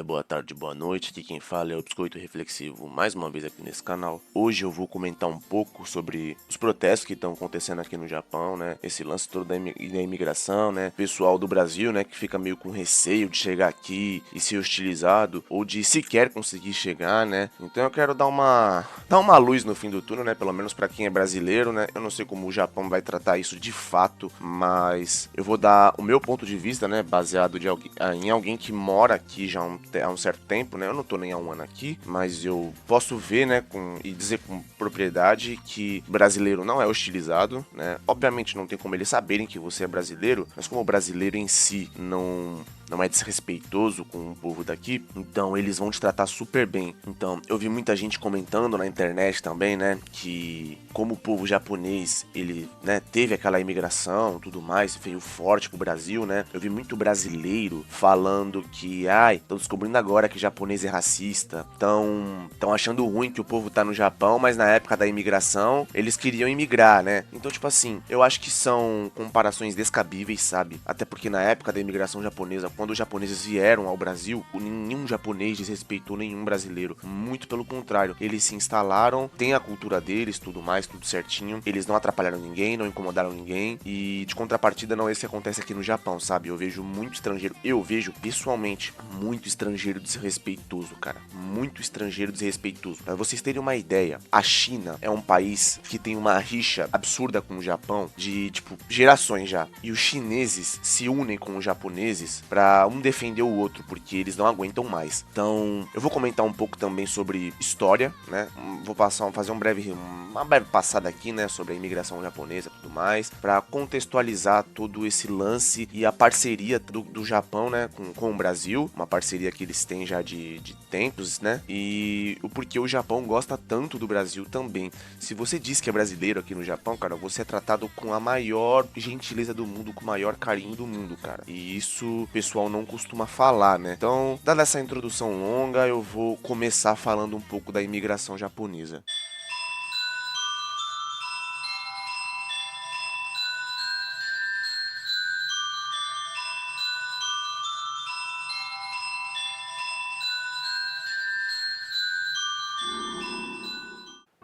dia, boa tarde, boa noite. Aqui quem fala é o Biscoito Reflexivo, mais uma vez aqui nesse canal. Hoje eu vou comentar um pouco sobre os protestos que estão acontecendo aqui no Japão, né? Esse lance todo da imigração, né? Pessoal do Brasil, né, que fica meio com receio de chegar aqui e ser hostilizado ou de sequer conseguir chegar, né? Então eu quero dar uma luz no fim do túnel, né? Pelo menos para quem é brasileiro, né? Eu não sei como o Japão vai tratar isso de fato, mas eu vou dar o meu ponto de vista, né, baseado em alguém que mora aqui já há um certo tempo, né? Eu não tô nem há um ano aqui, mas eu posso ver, né, e dizer com propriedade que brasileiro não é hostilizado, né? Obviamente não tem como eles saberem que você é brasileiro, mas como o brasileiro em si não é desrespeitoso com o povo daqui, então eles vão te tratar super bem. Então, eu vi muita gente comentando na internet também, né, que como o povo japonês, ele, né, teve aquela imigração, tudo mais, veio forte pro Brasil, né? Eu vi muito brasileiro falando que, estão descobrindo agora que japonês é racista, estão achando ruim que o povo tá no Japão, mas na época da imigração, eles queriam imigrar, né? Então, tipo assim, eu acho que são comparações descabíveis, sabe? Até porque na época da imigração japonesa, quando os japoneses vieram ao Brasil, nenhum japonês desrespeitou nenhum brasileiro. Muito pelo contrário, eles se instalaram, têm a cultura deles, tudo mais, tudo certinho. Eles não atrapalharam ninguém, não incomodaram ninguém. E de contrapartida, não é isso que acontece aqui no Japão, sabe? Eu vejo muito estrangeiro, eu vejo pessoalmente muito estrangeiro desrespeitoso, cara. Muito estrangeiro desrespeitoso. Pra vocês terem uma ideia, a China é um país que tem uma rixa absurda com o Japão de, tipo, gerações já. E os chineses se unem com os japoneses pra um defender o outro, porque eles não aguentam mais. Então, eu vou comentar um pouco também sobre história, né? Vou fazer uma breve passada aqui, né, sobre a imigração japonesa e tudo mais, para contextualizar todo esse lance e a parceria do Japão, né, com o Brasil, uma parceria que eles têm já de tempos, né? E o porquê o Japão gosta tanto do Brasil também. Se você diz que é brasileiro aqui no Japão, cara, você é tratado com a maior gentileza do mundo, com o maior carinho do mundo, cara. E isso o pessoal não costuma falar, né? Então, dada essa introdução longa, eu vou começar falando um pouco da imigração japonesa.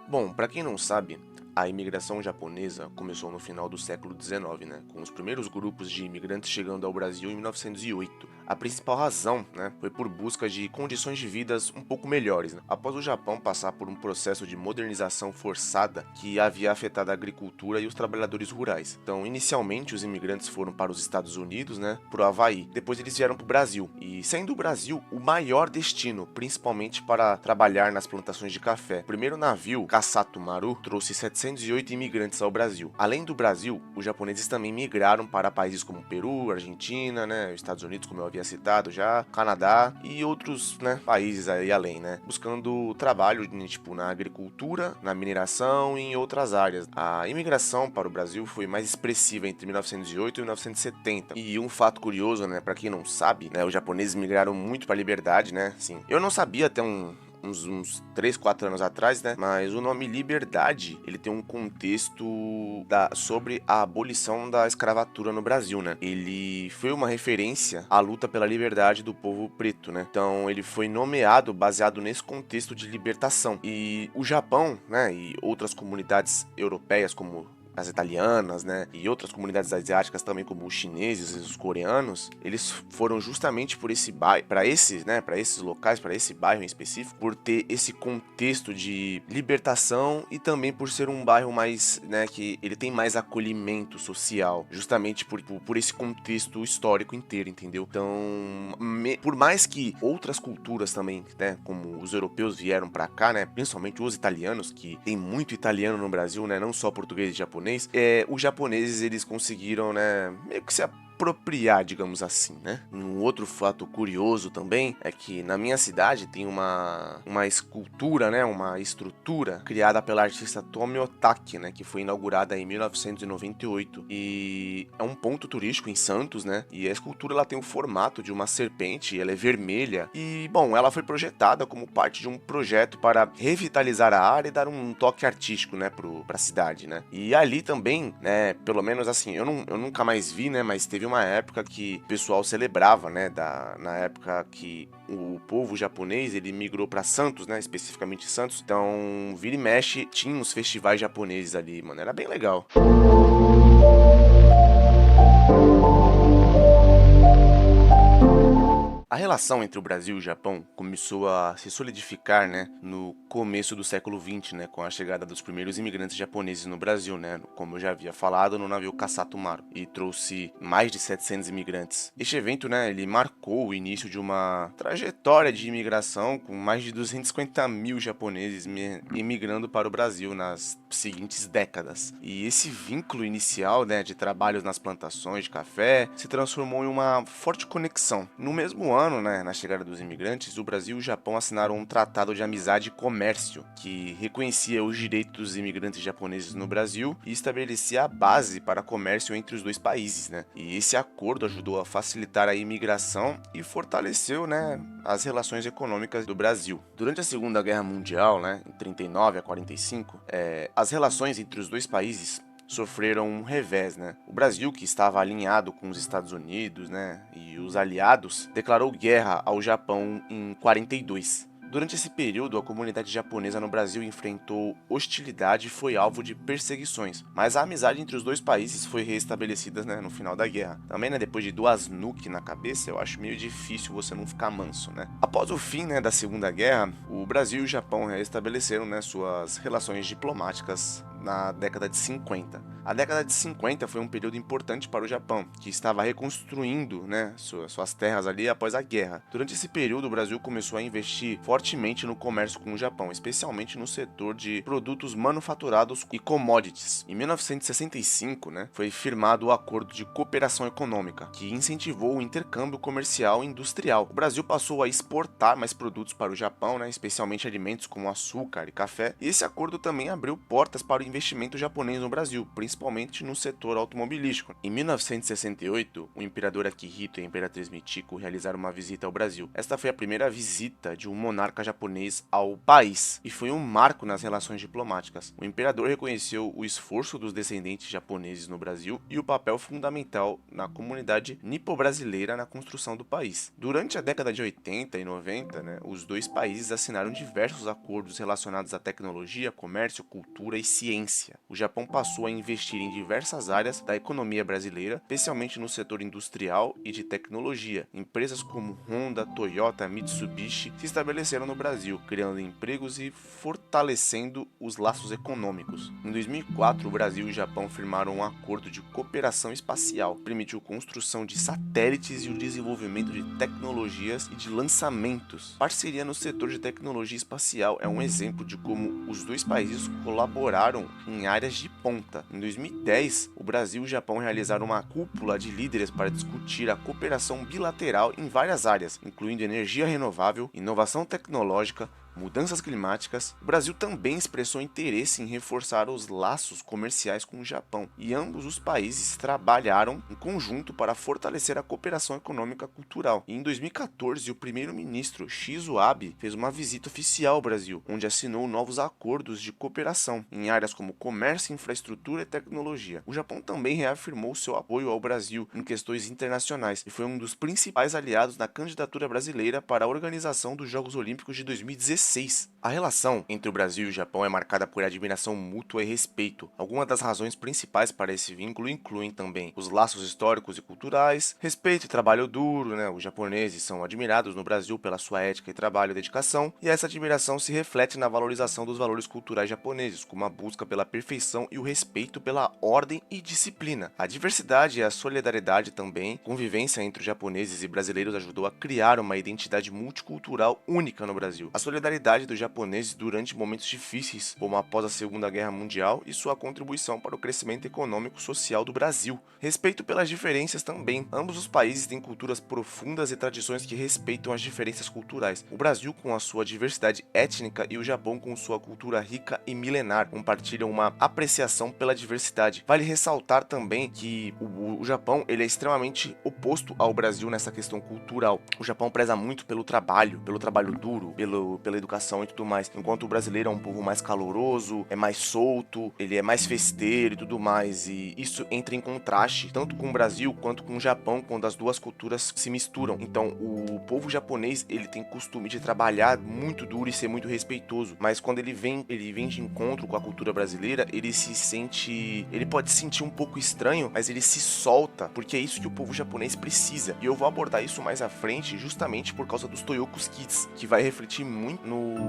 Bom, para quem não sabe, a imigração japonesa começou no final do século XIX, né, com os primeiros grupos de imigrantes chegando ao Brasil em 1908. A principal razão, né, foi por busca de condições de vida um pouco melhores, né, após o Japão passar por um processo de modernização forçada que havia afetado a agricultura e os trabalhadores rurais. Então, inicialmente, os imigrantes foram para os Estados Unidos, né, para o Havaí. Depois eles vieram para o Brasil, e sendo o Brasil o maior destino, principalmente para trabalhar nas plantações de café. O primeiro navio, Kasato Maru, trouxe 708 imigrantes ao Brasil. Além do Brasil, os japoneses também migraram para países como Peru, Argentina, né, Estados Unidos, como eu havia citado já, Canadá e outros, né, países aí além, né, buscando trabalho, tipo, na agricultura, na mineração e em outras áreas. A imigração para o Brasil foi mais expressiva entre 1908 e 1970. E um fato curioso, né, para quem não sabe, né, os japoneses migraram muito para a liberdade, né, assim, eu não sabia até uns 3, 4 anos atrás, né? Mas o nome liberdade, ele tem um contexto sobre a abolição da escravatura no Brasil, né? Ele foi uma referência à luta pela liberdade do povo preto, né? Então, ele foi nomeado baseado nesse contexto de libertação. E o Japão, né? E outras comunidades europeias, como as italianas, né, e outras comunidades asiáticas também, como os chineses e os coreanos, eles foram justamente por esse bairro, para esses locais, para esse bairro em específico, por ter esse contexto de libertação e também por ser um bairro mais, né, que ele tem mais acolhimento social, justamente por esse contexto histórico inteiro, entendeu? Então, por mais que outras culturas também, né, como os europeus vieram para cá, né, principalmente os italianos, que tem muito italiano no Brasil, né, não só português e japonês, os japoneses, eles conseguiram, né, meio que se apropriar, digamos assim, né? Um outro fato curioso também é que na minha cidade tem uma escultura, né, uma estrutura criada pela artista Tomi Otaki, né, que foi inaugurada em 1998 e é um ponto turístico em Santos, né? E a escultura ela tem o formato de uma serpente, ela é vermelha e, bom, ela foi projetada como parte de um projeto para revitalizar a área e dar um toque artístico, né, pra cidade, né? E ali também, né, pelo menos assim, eu nunca mais vi, né, mas teve havia uma época que o pessoal celebrava, né, na época que o povo japonês ele migrou para Santos, né, especificamente Santos. Então, vira e mexe, tinha uns festivais japoneses ali, mano, era bem legal. A relação entre o Brasil e o Japão começou a se solidificar, né, no começo do século XX, né, com a chegada dos primeiros imigrantes japoneses no Brasil, né, como eu já havia falado, no navio Kasato Maru, e trouxe mais de 700 imigrantes. Este evento, né, ele marcou o início de uma trajetória de imigração com mais de 250 mil japoneses imigrando para o Brasil nas seguintes décadas. E esse vínculo inicial, né, de trabalhos nas plantações de café se transformou em uma forte conexão. No mesmo ano, né, na chegada dos imigrantes, o Brasil e o Japão assinaram um tratado de amizade e comércio que reconhecia os direitos dos imigrantes japoneses no Brasil e estabelecia a base para comércio entre os dois países, né? E esse acordo ajudou a facilitar a imigração e fortaleceu, né, as relações econômicas do Brasil. Durante a Segunda Guerra Mundial, né, em 39 a 45, as relações entre os dois países sofreram um revés, né? O Brasil, que estava alinhado com os Estados Unidos, né, e os aliados, declarou guerra ao Japão em 42. Durante esse período, a comunidade japonesa no Brasil enfrentou hostilidade e foi alvo de perseguições, mas a amizade entre os dois países foi reestabelecida, né, no final da guerra. Também, né, depois de 2 nuke na cabeça, eu acho meio difícil você não ficar manso, né? Após o fim, né, da Segunda Guerra, o Brasil e o Japão reestabeleceram, né, suas relações diplomáticas na década de 50. A década de 50 foi um período importante para o Japão, que estava reconstruindo, né, suas terras ali após a guerra. Durante esse período, o Brasil começou a investir fortemente no comércio com o Japão, especialmente no setor de produtos manufaturados e commodities. Em 1965, né, foi firmado o Acordo de Cooperação Econômica, que incentivou o intercâmbio comercial e industrial. O Brasil passou a exportar mais produtos para o Japão, né, especialmente alimentos como açúcar e café, e esse acordo também abriu portas para o investimento japonês no Brasil, principalmente no setor automobilístico. Em 1968, o imperador Akihito e a imperatriz Michiko realizaram uma visita ao Brasil. Esta foi a primeira visita de um monarca japonês ao país e foi um marco nas relações diplomáticas. O imperador reconheceu o esforço dos descendentes japoneses no Brasil e o papel fundamental na comunidade nipo-brasileira na construção do país. Durante a década de 80 e 90, né, os dois países assinaram diversos acordos relacionados à tecnologia, comércio, cultura e ciência. O Japão passou a investir em diversas áreas da economia brasileira, especialmente no setor industrial e de tecnologia. Empresas como Honda, Toyota, Mitsubishi se estabeleceram no Brasil, criando empregos e fortalecendo os laços econômicos. Em 2004, o Brasil e o Japão firmaram um acordo de cooperação espacial, que permitiu a construção de satélites e o desenvolvimento de tecnologias e de lançamentos. Parceria no setor de tecnologia espacial é um exemplo de como os dois países colaboraram em áreas de ponta. Em 2010, o Brasil e o Japão realizaram uma cúpula de líderes para discutir a cooperação bilateral em várias áreas, incluindo energia renovável, inovação tecnológica, mudanças climáticas. O Brasil também expressou interesse em reforçar os laços comerciais com o Japão, e ambos os países trabalharam em conjunto para fortalecer a cooperação econômica e cultural. E em 2014, o primeiro-ministro Shinzo Abe fez uma visita oficial ao Brasil, onde assinou novos acordos de cooperação em áreas como comércio, infraestrutura e tecnologia. O Japão também reafirmou seu apoio ao Brasil em questões internacionais e foi um dos principais aliados na candidatura brasileira para a organização dos Jogos Olímpicos de 2016. A relação entre o Brasil e o Japão é marcada por admiração mútua e respeito. Algumas das razões principais para esse vínculo incluem também os laços históricos e culturais, respeito e trabalho duro, né? Os japoneses são admirados no Brasil pela sua ética e trabalho e dedicação, e essa admiração se reflete na valorização dos valores culturais japoneses, como a busca pela perfeição e o respeito pela ordem e disciplina. A diversidade e a solidariedade também, convivência entre os japoneses e brasileiros ajudou a criar uma identidade multicultural única no Brasil. A solidariedade dos japoneses durante momentos difíceis, como após a Segunda Guerra Mundial, e sua contribuição para o crescimento econômico e social do Brasil. Respeito pelas diferenças também. Ambos os países têm culturas profundas e tradições que respeitam as diferenças culturais. O Brasil com a sua diversidade étnica e o Japão com sua cultura rica e milenar compartilham uma apreciação pela diversidade. Vale ressaltar também que o Japão ele é extremamente oposto ao Brasil nessa questão cultural. O Japão preza muito pelo trabalho duro, pela educação educação e tudo mais. Enquanto o brasileiro é um povo mais caloroso, é mais solto, ele é mais festeiro e tudo mais. E isso entra em contraste tanto com o Brasil quanto com o Japão, quando as duas culturas se misturam. Então, o povo japonês, ele tem costume de trabalhar muito duro e ser muito respeitoso. Mas quando ele vem de encontro com a cultura brasileira, ele pode se sentir um pouco estranho, mas ele se solta, porque é isso que o povo japonês precisa. E eu vou abordar isso mais à frente, justamente por causa dos Toyokus Kids, que vai refletir muito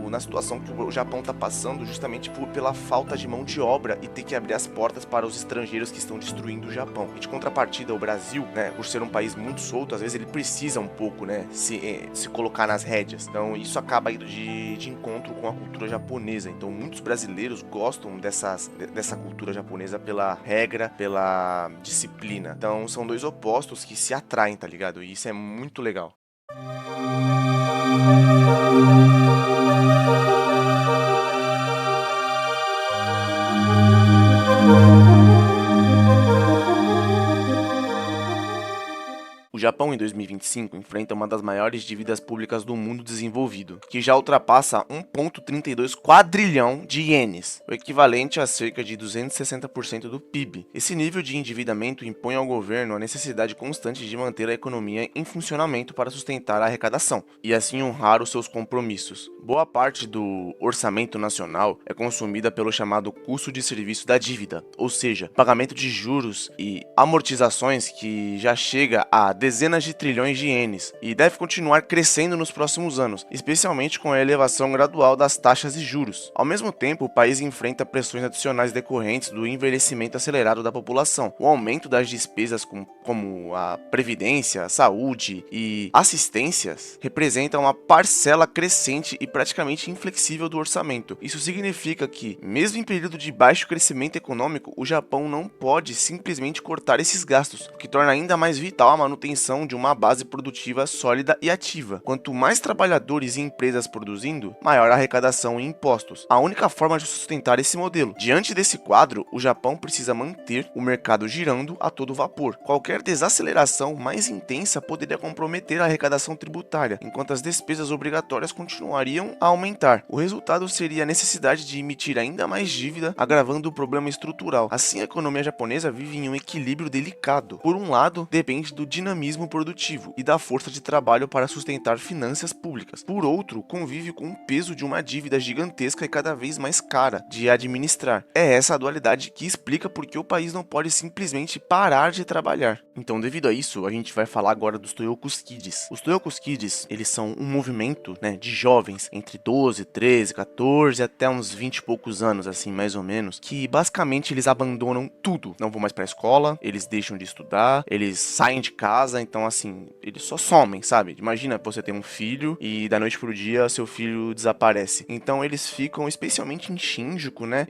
na situação que o Japão tá passando, justamente pela falta de mão de obra e ter que abrir as portas para os estrangeiros que estão destruindo o Japão. E de contrapartida, o Brasil, né, por ser um país muito solto, às vezes ele precisa um pouco, né, se colocar nas rédeas. Então isso acaba indo de encontro com a cultura japonesa. Então muitos brasileiros gostam dessa cultura japonesa pela regra, pela disciplina. Então são dois opostos que se atraem, tá ligado? E isso é muito legal. O Japão, em 2025, enfrenta uma das maiores dívidas públicas do mundo desenvolvido, que já ultrapassa 1,32 quadrilhão de ienes, o equivalente a cerca de 260% do PIB. Esse nível de endividamento impõe ao governo a necessidade constante de manter a economia em funcionamento para sustentar a arrecadação, e assim honrar os seus compromissos. Boa parte do orçamento nacional é consumida pelo chamado custo de serviço da dívida, ou seja, pagamento de juros e amortizações que já chega a dezenas de trilhões de ienes e deve continuar crescendo nos próximos anos, especialmente com a elevação gradual das taxas de juros. Ao mesmo tempo, o país enfrenta pressões adicionais decorrentes do envelhecimento acelerado da população, o aumento das despesas como a previdência, a saúde e assistências representam uma parcela crescente e praticamente inflexível do orçamento. Isso significa que, mesmo em período de baixo crescimento econômico, o Japão não pode simplesmente cortar esses gastos, o que torna ainda mais vital a manutenção de uma base produtiva sólida e ativa. Quanto mais trabalhadores e empresas produzindo, maior a arrecadação e impostos. A única forma de sustentar esse modelo. Diante desse quadro, o Japão precisa manter o mercado girando a todo vapor. Qualquer desaceleração mais intensa poderia comprometer a arrecadação tributária, enquanto as despesas obrigatórias continuariam a aumentar. O resultado seria a necessidade de emitir ainda mais dívida, agravando o problema estrutural. Assim, a economia japonesa vive em um equilíbrio delicado. Por um lado, depende do dinamismo produtivo e da força de trabalho para sustentar finanças públicas. Por outro, convive com o peso de uma dívida gigantesca e cada vez mais cara de administrar. É essa a dualidade que explica por que o país não pode simplesmente parar de trabalhar. Então, devido a isso, a gente vai falar agora dos Toyokus Kids. Os Toyokus Kids, eles são um movimento, né, de jovens entre 12, 13, 14 até uns 20 e poucos anos, assim, mais ou menos, que basicamente eles abandonam tudo. Não vão mais pra escola, eles deixam de estudar, eles saem de casa, então assim, eles só somem, sabe? Imagina você ter um filho e da noite pro dia seu filho desaparece. Então eles ficam especialmente em Shinjuku, né?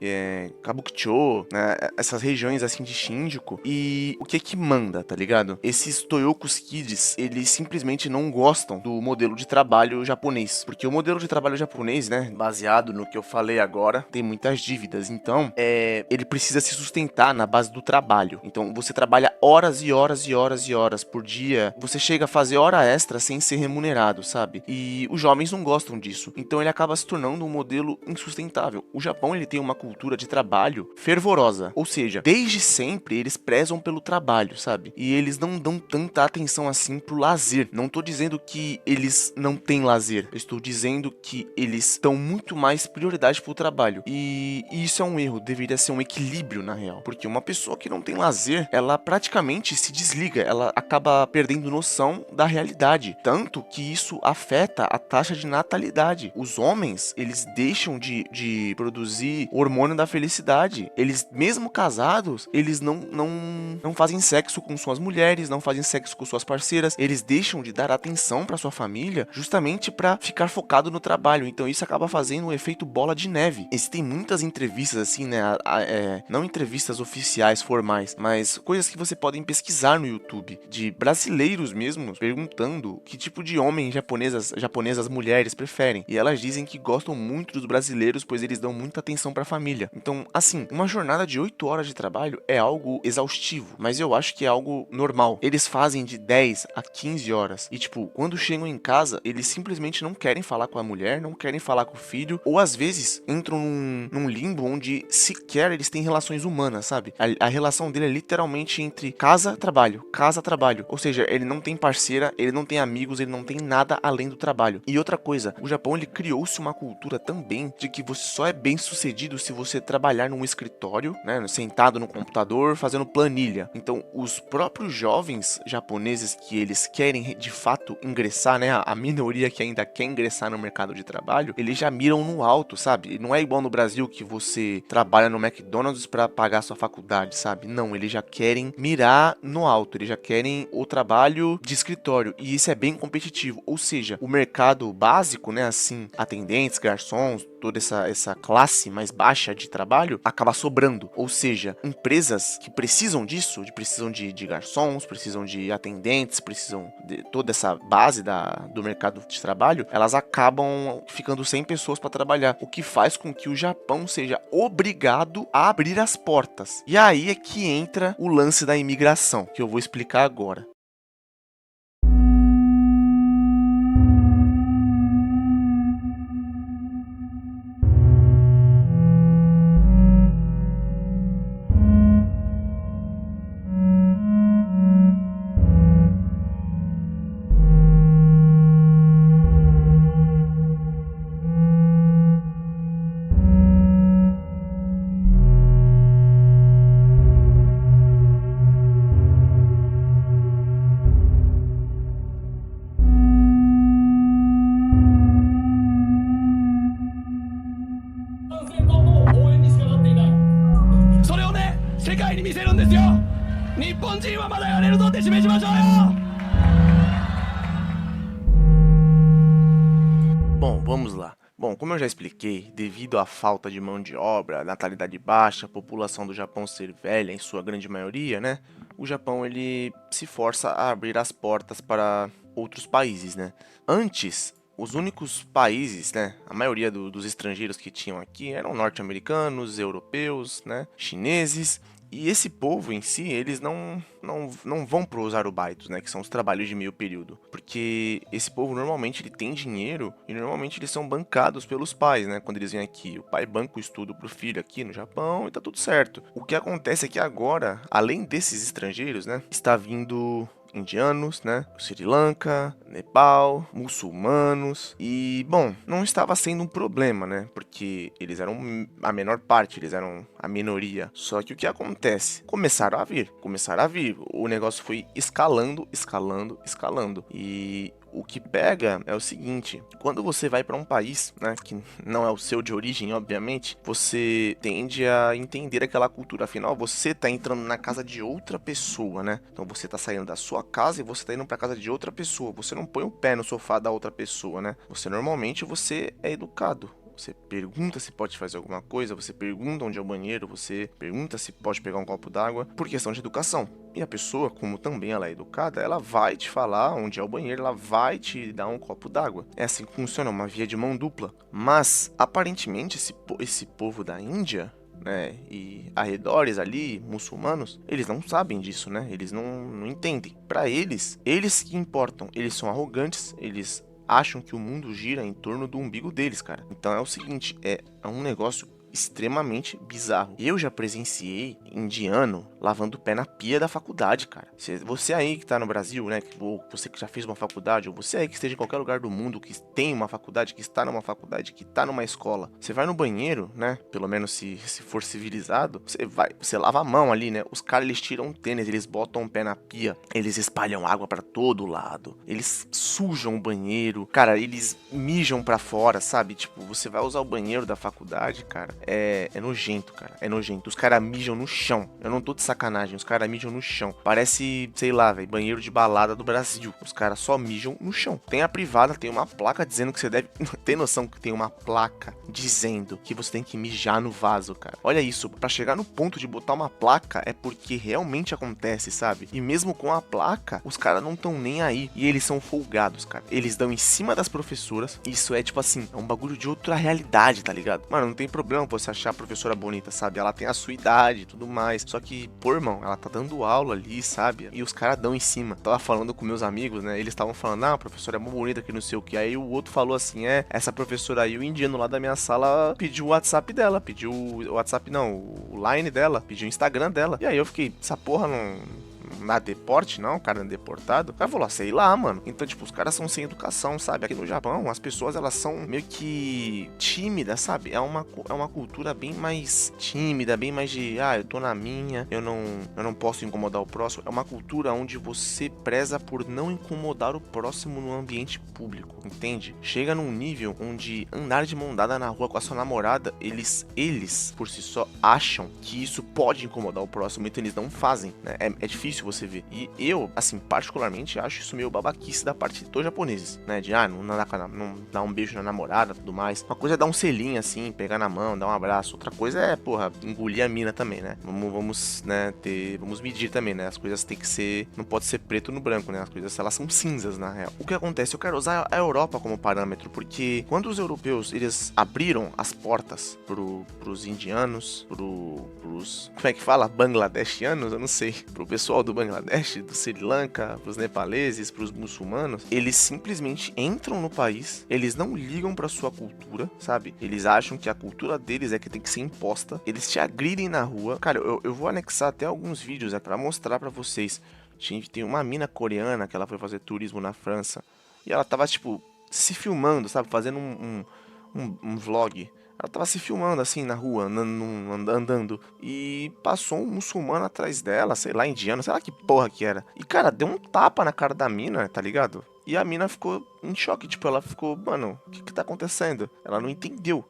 Kabukicho, né? Essas regiões assim de Shinjuku. E o que manda, tá ligado? Esses Toyokus Kids, eles simplesmente não gostam do modelo de trabalho japonês. Porque o modelo de trabalho japonês, né? Baseado no que eu falei agora, tem muitas dívidas. Então, ele precisa se sustentar na base do trabalho. Então, você trabalha horas e horas e horas e horas por dia. Você chega a fazer hora extra sem ser remunerado, sabe? E os jovens não gostam disso. Então, ele acaba se tornando um modelo insustentável. O Japão, ele tem uma cultura de trabalho fervorosa. Ou seja, desde sempre, eles prezam pelo trabalho, sabe? E eles não dão tanta atenção assim pro lazer. Não tô dizendo que eles não têm lazer. Eu estou dizendo que eles dão muito mais prioridade pro trabalho. E isso é um erro. Deveria ser um equilíbrio, na real. Porque uma pessoa que não tem lazer, ela praticamente se desliga. Ela acaba perdendo noção da realidade. Tanto que isso afeta a taxa de natalidade. Os homens, eles deixam de produzir o hormônio da felicidade. Eles, mesmo casados, eles não fazem sexo com suas mulheres, não fazem sexo com suas parceiras. Eles deixam de dar atenção para sua família justamente para ficar focado no trabalho. Então isso acaba fazendo um efeito bola de neve. Existem muitas entrevistas assim, né? Não entrevistas oficiais, formais, mas coisas que você pode pesquisar no YouTube de brasileiros brasileiros mesmo perguntando que tipo de homem japonesas mulheres preferem. E elas dizem que gostam muito dos brasileiros, pois eles dão muita atenção pra família. Então, assim, uma jornada de 8 horas de trabalho é algo exaustivo, mas eu acho que é algo normal. Eles fazem de 10 a 15 horas. E, tipo, quando chegam em casa, eles simplesmente não querem falar com a mulher, não querem falar com o filho, ou às vezes entram num limbo onde sequer eles têm relações humanas, sabe? A relação dele é literalmente entre casa, trabalho, casa, trabalho. Ou seja, ele não tem parceira, ele não tem amigos, ele não tem nada além do trabalho. E outra coisa, o Japão ele criou-se uma cultura também de que você só é bem sucedido se você trabalhar num escritório, né, sentado no computador, fazendo planilha. Então, os próprios jovens japoneses que eles querem de fato ingressar, né, a minoria que ainda quer ingressar no mercado de trabalho, eles já miram no alto, sabe? Não é igual no Brasil que você trabalha no McDonald's para pagar sua faculdade, sabe? Não, eles já querem mirar no alto, eles já querem o trabalho de escritório e isso é bem competitivo. Ou seja, o mercado básico, né, assim, atendentes, garçons, toda essa classe mais baixa de trabalho acaba sobrando. Ou seja, empresas que precisam disso, precisam de garçons, precisam de atendentes, precisam de toda essa base do mercado de trabalho, elas acabam ficando sem pessoas para trabalhar, o que faz com que o Japão seja obrigado a abrir as portas. E aí é que entra o lance da imigração, que eu vou explicar agora. Bom, vamos lá. Bom, como eu já expliquei, devido à falta de mão de obra, natalidade baixa, a população do Japão ser velha em sua grande maioria, né? O Japão ele se força a abrir as portas para outros países, né? Antes, os únicos países, né, a maioria dos estrangeiros que tinham aqui eram norte-americanos, europeus, né, chineses. E esse povo em si, eles não vão para os arubaitos, né, que são os trabalhos de meio período, porque esse povo normalmente ele tem dinheiro e normalmente eles são bancados pelos pais, né, quando eles vêm aqui. O pai banca o estudo pro filho aqui no Japão e tá tudo certo. O que acontece é que agora, além desses estrangeiros, né, está vindo indianos, né, Sri Lanka, Nepal, muçulmanos e, bom, não estava sendo um problema, né, porque eles eram a menor parte, eles eram a minoria. Só que o que acontece? Começaram a vir, o negócio foi escalando e o que pega é o seguinte: quando você vai para um país, né, que não é o seu de origem, obviamente, você tende a entender aquela cultura. Afinal, você tá entrando na casa de outra pessoa, né? Então você tá saindo da sua casa e você tá indo para casa de outra pessoa. Você não põe o pé no sofá da outra pessoa, né? Você é educado. Você pergunta se pode fazer alguma coisa, você pergunta onde é o banheiro, você pergunta se pode pegar um copo d'água, por questão de educação. E a pessoa, como também ela é educada, ela vai te falar onde é o banheiro, ela vai te dar um copo d'água. É assim que funciona, uma via de mão dupla. Mas, aparentemente, esse povo da Índia, né, e arredores ali, muçulmanos, eles não sabem disso, né? Eles não entendem. Para eles que importam. Eles são arrogantes, eles acham que o mundo gira em torno do umbigo deles, cara. Então é o seguinte, é um negócio extremamente bizarro. Eu já presenciei indiano lavando o pé na pia da faculdade, cara. Você aí que tá no Brasil, né, ou você que já fez uma faculdade, ou você aí que esteja em qualquer lugar do mundo que tem uma faculdade, que está numa faculdade, que tá numa escola, você vai no banheiro, né, pelo menos se for civilizado, você lava a mão ali, né, os caras eles tiram o tênis, eles botam o pé na pia, eles espalham água pra todo lado, eles sujam o banheiro, cara, eles mijam pra fora, sabe? Tipo, você vai usar o banheiro da faculdade, cara, é nojento, cara. É nojento. Os caras mijam no chão. Eu não tô de sacanagem. Os caras mijam no chão. Parece, sei lá, velho, banheiro de balada do Brasil. Os caras só mijam no chão. Tem a privada, tem uma placa dizendo que você deve... Tem noção que tem uma placa dizendo que você tem que mijar no vaso, cara? Olha isso. Pra chegar no ponto de botar uma placa é porque realmente acontece, sabe? E mesmo com a placa, os caras não tão nem aí. E eles são folgados, cara. Eles dão em cima das professoras. Isso é tipo assim, é um bagulho de outra realidade, tá ligado? Mano, não tem problema você achar a professora bonita, sabe? Ela tem a sua idade e tudo mais. Só que, pô, irmão, ela tá dando aula ali, sabe? E os caras dão em cima. Tava falando com meus amigos, né? Eles estavam falando, ah, a professora é muito bonita que não sei o que. Aí o outro falou assim, essa professora aí, o indiano lá da minha sala pediu o WhatsApp dela. Pediu o WhatsApp, não, o Line dela. Pediu o Instagram dela. E aí eu fiquei, essa porra não... Na deporte, não, o cara é deportado. O cara falou, sei lá, mano. Então, tipo, os caras são sem educação, sabe? Aqui no Japão, as pessoas, elas são meio que tímidas, sabe? É uma cultura bem mais tímida, bem mais de, eu tô na minha, eu não posso incomodar o próximo. É uma cultura onde você preza por não incomodar o próximo no ambiente público, entende? Chega num nível onde andar de mão dada na rua com a sua namorada, eles por si só, acham que isso pode incomodar o próximo, então eles não fazem, né? É difícil você ver. E eu, assim, particularmente acho isso meio babaquice da parte dos japoneses, né? De, não dar um beijo na namorada, tudo mais. Uma coisa é dar um selinho, assim, pegar na mão, dar um abraço. Outra coisa é, porra, engolir a mina também, né? Vamos medir também, né? As coisas tem que ser, não pode ser preto no branco, né? As coisas, elas são cinzas, na real. O que acontece? Eu quero usar a Europa como parâmetro, porque quando os europeus, eles abriram as portas pros indianos, pros, como é que fala? Bangladeshianos? Eu não sei. Pro pessoal do Bangladesh, do Sri Lanka, pros nepaleses, pros muçulmanos, eles simplesmente entram no país, eles não ligam pra sua cultura, sabe? Eles acham que a cultura deles é que tem que ser imposta, eles te agridem na rua. Cara, eu vou anexar até alguns vídeos pra mostrar pra vocês. Tem uma mina coreana que ela foi fazer turismo na França, e ela tava, tipo, se filmando, sabe? Fazendo um vlog. Ela tava se filmando assim na rua, andando. E passou um muçulmano atrás dela, sei lá, indiano, sei lá que porra que era. E, cara, deu um tapa na cara da mina, tá ligado? E a mina ficou em choque, tipo, ela ficou, mano, o que tá acontecendo? Ela não entendeu.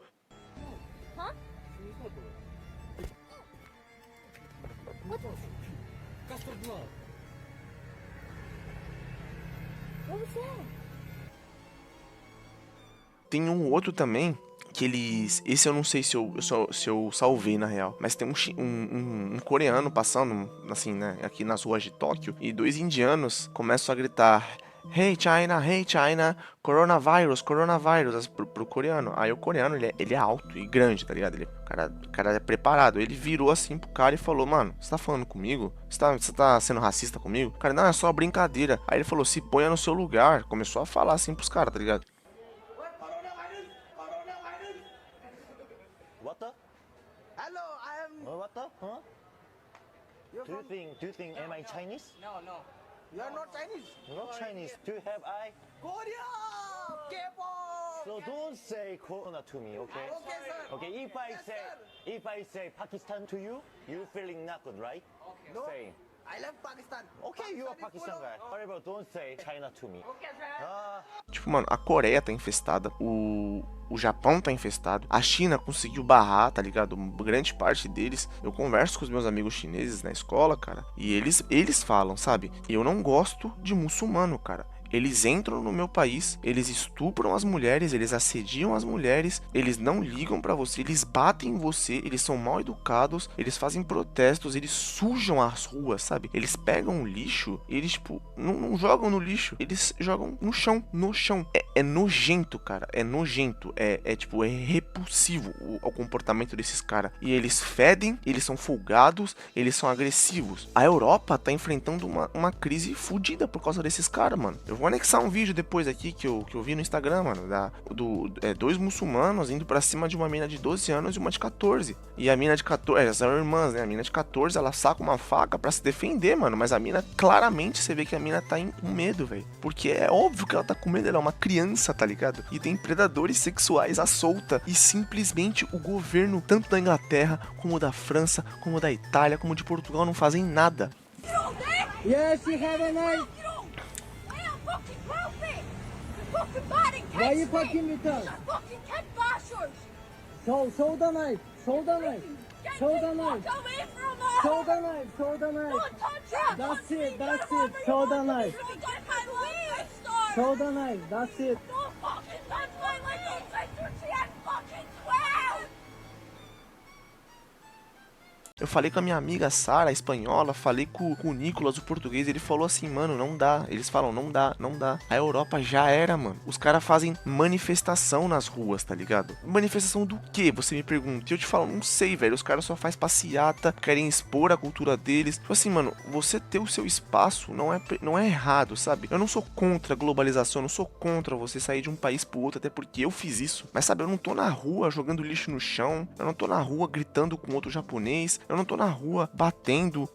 Tem um outro também que eles... Esse eu não sei se eu salvei, na real. Mas tem um coreano passando, assim, né, aqui nas ruas de Tóquio. E dois indianos começam a gritar: Hey China, coronavirus, pro coreano. Aí o coreano, ele é alto e grande, tá ligado? O cara é preparado. Ele virou assim pro cara e falou: mano, você tá falando comigo? Você tá sendo racista comigo? O cara, não, é só brincadeira. Aí ele falou: se ponha no seu lugar. Começou a falar assim pros caras, tá ligado? What the? Hello, I am. What the? Huh? Do you think am I Chinese? No. You are not Chinese. Not Chinese. Do you have eye? Korea, K-pop. So don't say Corona to me, okay? Okay, sir. Okay, if I say Pakistan to you, you feeling not good, right? Okay. No, Say. I love Pakistan. Okay, you are is full Pakistan of- guy. However, don't say China to me. Okay, sir. Tipo, mano, a Coreia tá infestada, o Japão tá infestado, a China conseguiu barrar, tá ligado? Grande parte deles. Eu converso com os meus amigos chineses na escola, cara, e eles falam, sabe? Eu não gosto de muçulmano, cara. Eles entram no meu país, eles estupram as mulheres, eles assediam as mulheres, eles não ligam pra você, eles batem em você, eles são mal educados, eles fazem protestos, eles sujam as ruas, sabe? Eles pegam o lixo, eles, tipo, não jogam no lixo, eles jogam no chão. É nojento, cara, é nojento, tipo, é repulsivo o comportamento desses caras. E eles fedem, eles são folgados, eles são agressivos. A Europa tá enfrentando uma crise fodida por causa desses caras, mano. Eu vou anexar um vídeo depois aqui que eu vi no Instagram, mano, dois muçulmanos indo pra cima de uma mina de 12 anos e uma de 14. E a mina de 14, elas são irmãs, né? A mina de 14, ela saca uma faca pra se defender, mano. Mas a mina, claramente, você vê que a mina tá com medo, velho. Porque é óbvio que ela tá com medo, ela é uma criança, tá ligado? E tem predadores sexuais à solta. E simplesmente o governo, tanto da Inglaterra, como da França, como da Itália, como de Portugal, não fazem nada. Yes, you have a knife. Why are you fucking with us? Fucking cat bashers! Show the knife. Show the knife. Show the knife. Walk away from us! Show the knife. Show the knife. Don't touch us! That's it. That's it. Show the knife. Don't touch my leg! Start! Show the knife. That's it. Don't fucking touch my leg! Don't touch your chin! Fucking 12! Eu falei com a minha amiga Sara, a espanhola, falei com o Nicolas, o português, ele falou assim, mano, não dá. Eles falam, não dá, não dá. A Europa já era, mano. Os caras fazem manifestação nas ruas, tá ligado? Manifestação do quê? Você me pergunta. E eu te falo, não sei, velho. Os caras só fazem passeata, querem expor a cultura deles. Tipo assim, mano, você ter o seu espaço não é errado, sabe? Eu não sou contra a globalização, eu não sou contra você sair de um país pro outro, até porque eu fiz isso. Mas, sabe, eu não tô na rua jogando lixo no chão, eu não tô na rua gritando com outro japonês, eu não tô na rua batendo,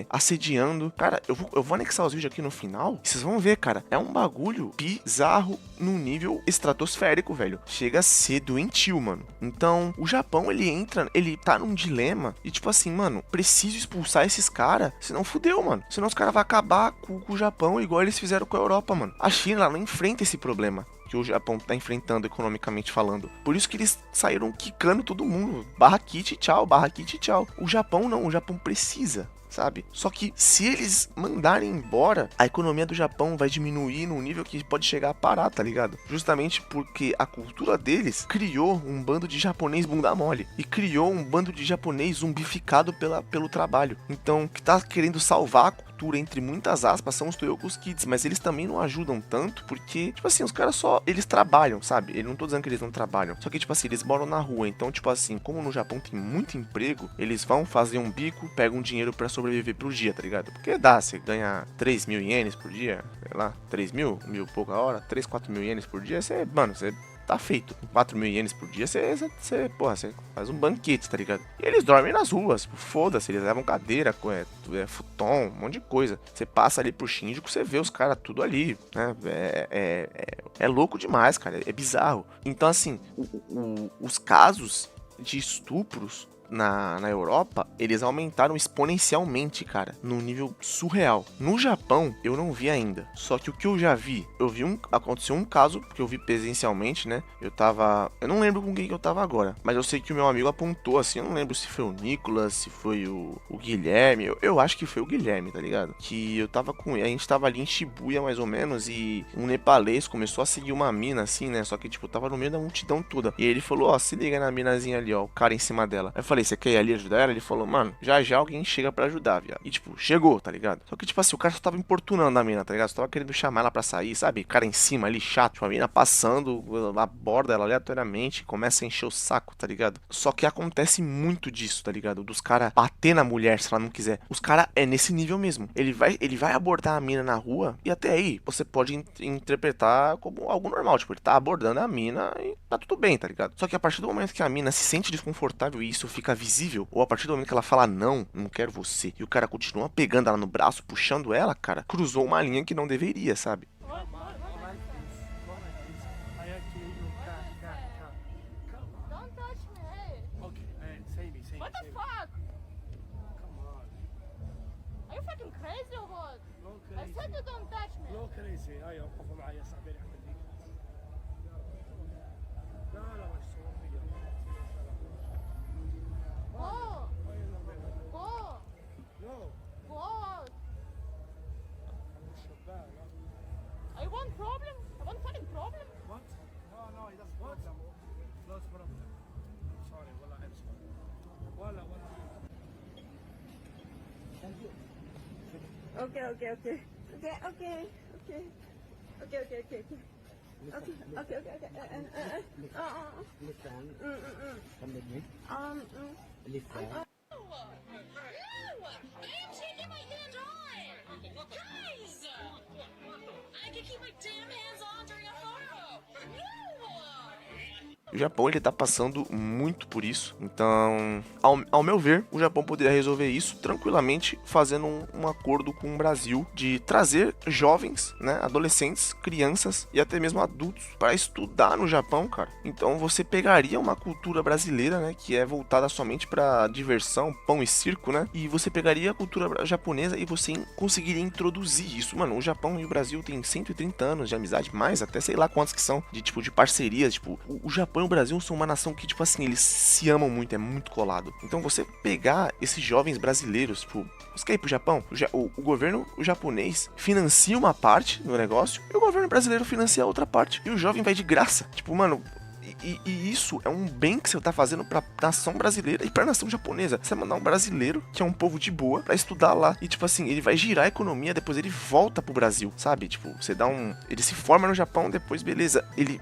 assediando. Cara, eu vou anexar os vídeos aqui no final e vocês vão ver, cara. É um bagulho bizarro num nível estratosférico, velho. Chega a ser doentio, mano. Então, o Japão, ele tá num dilema e tipo assim, mano, preciso expulsar esses caras, senão fudeu, mano. Senão os caras vão acabar com o Japão igual eles fizeram com a Europa, mano. A China, ela não enfrenta esse problema que o Japão tá enfrentando economicamente falando. Por isso que eles saíram quicando todo mundo. Barra kit, tchau, barra kit, tchau. O Japão não, o Japão precisa, sabe? Só que se eles mandarem embora, a economia do Japão vai diminuir num nível que pode chegar a parar, tá ligado? Justamente porque a cultura deles criou um bando de japonês bunda mole e criou um bando de japonês zumbificado pelo trabalho. Então, que tá querendo salvar a cultura, entre muitas aspas, são os Toyokus Kids, mas eles também não ajudam tanto, porque, tipo assim, os caras eles trabalham, sabe? Eu não tô dizendo que eles não trabalham, só que, tipo assim, eles moram na rua, então, tipo assim, como no Japão tem muito emprego, eles vão fazer um bico, pegam dinheiro pra sobreviver pro dia, tá ligado? Porque dá, você ganha 3 mil ienes por dia, sei lá, 3 mil pouca hora, 3, 4 mil ienes por dia, você tá feito. 4 mil ienes por dia, você faz um banquete, tá ligado? E eles dormem nas ruas, foda-se, eles levam cadeira, futon, um monte de coisa. Você passa ali pro Shinjuku, você vê os caras tudo ali, né? É louco demais, cara, é bizarro. Então, assim, os casos de estupros na Europa, eles aumentaram exponencialmente, cara, num nível surreal. No Japão, eu não vi ainda. Só que o que eu já vi, aconteceu um caso que eu vi presencialmente, né? Eu não lembro com quem que eu tava agora, mas eu sei que o meu amigo apontou assim, eu não lembro se foi o Nicolas, se foi o Guilherme, eu acho que foi o Guilherme, tá ligado? Que eu tava a gente tava ali em Shibuya mais ou menos e um nepalês começou a seguir uma mina assim, né? Só que tipo, tava no meio da multidão toda. E ele falou, ó, se liga na minazinha ali, ó, o cara em cima dela. Aí eu falei, você quer ir ali ajudar ela? Ele falou, mano, já alguém chega pra ajudar, viado. E tipo, chegou, tá ligado? Só que tipo assim, o cara só tava importunando a mina, tá ligado? Só tava querendo chamar ela pra sair, sabe? Cara em cima ali, chato. Tipo, a mina passando, aborda ela aleatoriamente, começa a encher o saco, tá ligado? Só que acontece muito disso, tá ligado? Dos caras bater na mulher se ela não quiser. Os caras é nesse nível mesmo. Ele vai abordar a mina na rua e até aí você pode interpretar como algo normal. Tipo, ele tá abordando a mina e tá tudo bem, tá ligado? Só que a partir do momento que a mina se sente desconfortável e isso fica visível, ou a partir do momento que ela fala não quero você, e o cara continua pegando ela no braço, puxando ela, cara, cruzou uma linha que não deveria, sabe? Don't touch me, hey! What the fuck? Are you fucking crazy or what? I said you don't touch me. Go! Go! Go out! I want problem? I want fucking problem? Guys! I can keep my damn hands on during a photo! No! O Japão, ele tá passando muito por isso. Então, ao meu ver, o Japão poderia resolver isso tranquilamente fazendo um acordo com o Brasil de trazer jovens, né, adolescentes, crianças e até mesmo adultos para estudar no Japão, cara. Então, você pegaria uma cultura brasileira, né, que é voltada somente para diversão, pão e circo, né? E você pegaria a cultura japonesa e você conseguiria introduzir isso. Mano, o Japão e o Brasil têm 130 anos de amizade, mais até sei lá quantos que são de tipo de parcerias, tipo, o Japão Japão e o Brasil são uma nação que, tipo assim, eles se amam muito, é muito colado. Então você pegar esses jovens brasileiros, tipo, você quer ir pro Japão? O governo japonês financia uma parte do negócio e o governo brasileiro financia a outra parte. E o jovem vai de graça. Tipo, mano... E isso é um bem que você tá fazendo pra nação brasileira e pra nação japonesa. Você vai mandar um brasileiro, que é um povo de boa, pra estudar lá. E, tipo assim, ele vai girar a economia, depois ele volta pro Brasil, sabe? Tipo, você dá um... Ele se forma no Japão, depois, beleza. Ele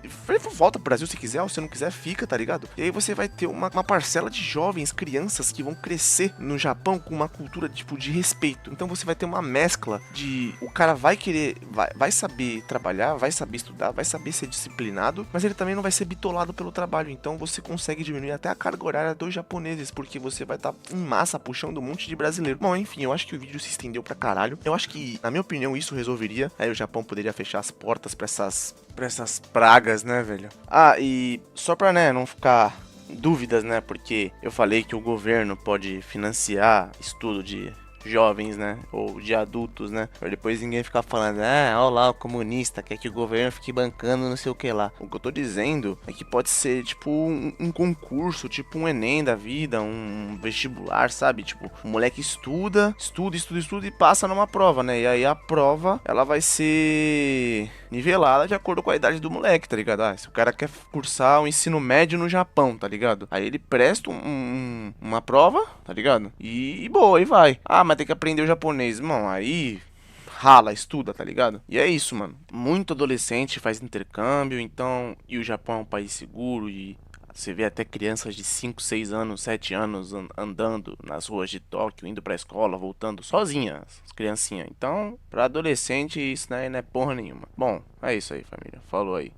volta pro Brasil se quiser, ou se não quiser, fica, tá ligado? E aí você vai ter uma parcela de jovens, crianças, que vão crescer no Japão com uma cultura, tipo, de respeito. Então você vai ter uma mescla de... O cara vai querer... Vai saber trabalhar, vai saber estudar, vai saber ser disciplinado, mas ele também não vai ser bitolado pelo trabalho, então você consegue diminuir até a carga horária dos japoneses, porque você vai estar em massa puxando um monte de brasileiro. Bom, enfim, eu acho que o vídeo se estendeu pra caralho. Eu acho que, na minha opinião, isso resolveria. Aí o Japão poderia fechar as portas pra essas pragas, né, velho? Ah, e só pra, né, não ficar dúvidas, né, porque eu falei que o governo pode financiar estudo de jovens, né, ou de adultos, né, pra depois ninguém ficar falando, olha lá o comunista quer que o governo fique bancando não sei o que lá. O que eu tô dizendo é que pode ser tipo um concurso, tipo um Enem da vida, um vestibular, sabe, tipo, o moleque estuda e passa numa prova, né, e aí a prova, ela vai ser nivelada de acordo com a idade do moleque, tá ligado? Se o cara quer cursar o ensino médio no Japão, tá ligado? Aí ele presta uma prova, tá ligado? E boa, e vai. Mas tem que aprender o japonês. Irmão, aí rala, estuda, tá ligado? E é isso, mano. Muito adolescente faz intercâmbio, então... E o Japão é um país seguro e... Você vê até crianças de 5, 6 anos, 7 anos andando nas ruas de Tóquio, indo pra escola, voltando sozinhas, as criancinhas. Então, pra adolescente, isso não é porra nenhuma. Bom, é isso aí, família. Falou aí.